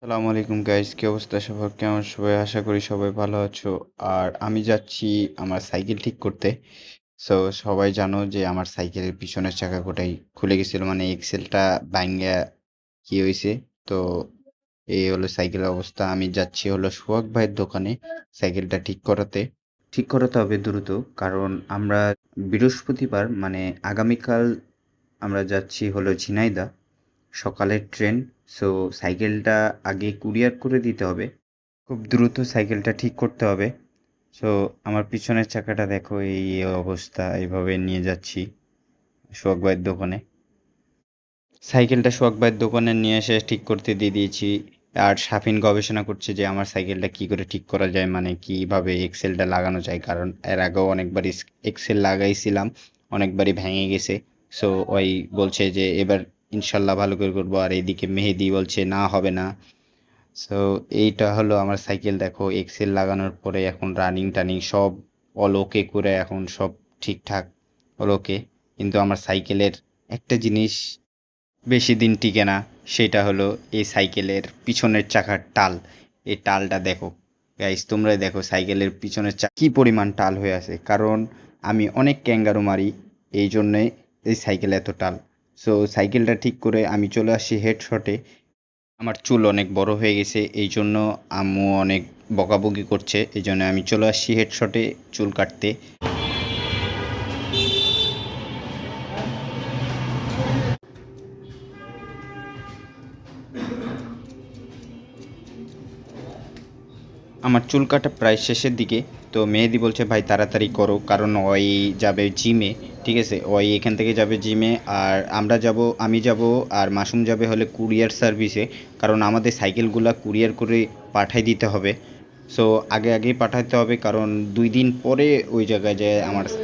আসসালামু আলাইকুম গাইস, কি অবস্থা সবার? কেমন সবাই? আশা করি সবাই ভালো আছো। আর আমি যাচ্ছি আমার সাইকেল ঠিক করতে। সো সবাই জানো যে আমার সাইকেলের পিছনের চাকা কোটাই খুলে গেছিল, মানে এক্সেলটা ভাঙ্গা কি হয়েছে। তো এই হলো সাইকেলের অবস্থা। আমি যাচ্ছি হলো সোহাগ ভাইয়ের দোকানে সাইকেলটা ঠিক করাতে হবে দ্রুত, কারণ আমরা বৃহস্পতিবার মানে আগামীকাল আমরা যাচ্ছি হলো ঝিনাইদহ, সকালের ট্রেন। সো সাইকেলটা আগে কুরিয়ার করে দিতে হবে, খুব দ্রুত সাইকেলটা ঠিক করতে হবে। সো আমার পিছনের চাকাটা দেখো, এই অবস্থা। এইভাবে নিয়ে যাচ্ছি সোহাগ ভাইয়ের দোকানে। সাইকেলটা সোহাগ ভাইয়ের দোকানে নিয়ে এসে ঠিক করতে দিয়ে দিয়েছি। আর সাফিন গবেষণা করছে যে আমার সাইকেলটা কি করে ঠিক করা যায়, মানে কিভাবে এক্সেলটা লাগানো যায়, কারণ এর আগেও অনেকবার এক্সেল লাগাইছিলাম, অনেকবারই ভেঙে গেছে। সো ওই বলছে যে এবার ইনশাল্লাহ ভালো করে করবো। আর এইদিকে মেহেদি বলছে না, হবে না। সো এইটা হলো আমার সাইকেল, দেখো এক্সেল লাগানোর পরে এখন রানিং টানিং সব অল ওকে করে এখন সব ঠিকঠাক, অল ওকে। কিন্তু আমার সাইকেলের একটা জিনিস বেশি দিন টিকে না, সেটা হলো এই সাইকেলের পিছনের চাকার টাল। এই টালটা দেখো গাইস, তোমরাই দেখো সাইকেলের পিছনের কি পরিমাণ টাল হয়ে আছে, কারণ আমি অনেক ক্যাঙ্গারু মারি, এই জন্যে এই সাইকেল এত টাল। সো সাইকেলটা ঠিক করে আমি চলে আসছি হেডশটে। আমার চুল অনেক বড় হয়ে গেছে, এই জন্য আম্মু অনেক বকাবকি করছে, এই জন্য আমি চলে আসছি হেডশটে চুল কাটতে। আমার চুল কাটা প্রায় শেষের দিকে। তো মেহেদি বলছে ভাই তাড়াতাড়ি করো, কারণ ওই যাবে জিমে। ঠিক আছে, ওই এখান থেকে যাবে জিমে, আর আমরা যাব, আমি যাব, আর মাসুম যাবে হলে কুরিয়ার সার্ভিসে, কারণ আমাদের সাইকেলগুলা কুরিয়ার করে পাঠাই দিতে হবে। সো আগে আগেই পাঠাতে হবে, কারণ 2 দিন পরে ওই জায়গায় যায়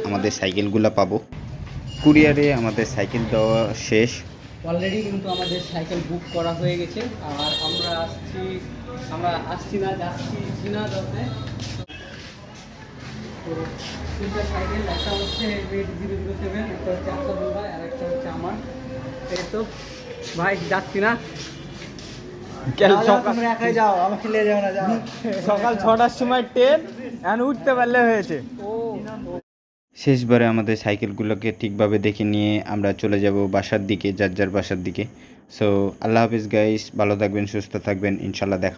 আমাদের সাইকেলগুলা পাবো। কুরিয়ারে আমাদের সাইকেল দেওয়া শেষ। অলরেডি কিন্তু আমাদের সাইকেল বুক করা হয়ে গেছে। আর আমরা আসছি না, যাচ্ছি ঝিনাইদহে। তো তিনটা সাইকেল, একটা হচ্ছে রেড 007, একটা হচ্ছে আসাদুল ভাই, আর একটা হচ্ছে আমার। এই তো ভাই যাচ্ছি না। তোমরা একাই যাও, আমাকে নিয়ে যাও না, যাও। সকাল 6টার সময় ট্রেন, এখন উঠতে পারলে হয়েছে। ও শেষবারে আমাদের সাইকেলগুলোকে ঠিকভাবে দেখে নিয়ে আমরা চলে যাব বাসার দিকে, যার যার বাসার দিকে। সো আল্লাহ হাফিজ গাইস, ভালো থাকবেন, সুস্থ থাকবেন, ইনশাল্লাহ দেখা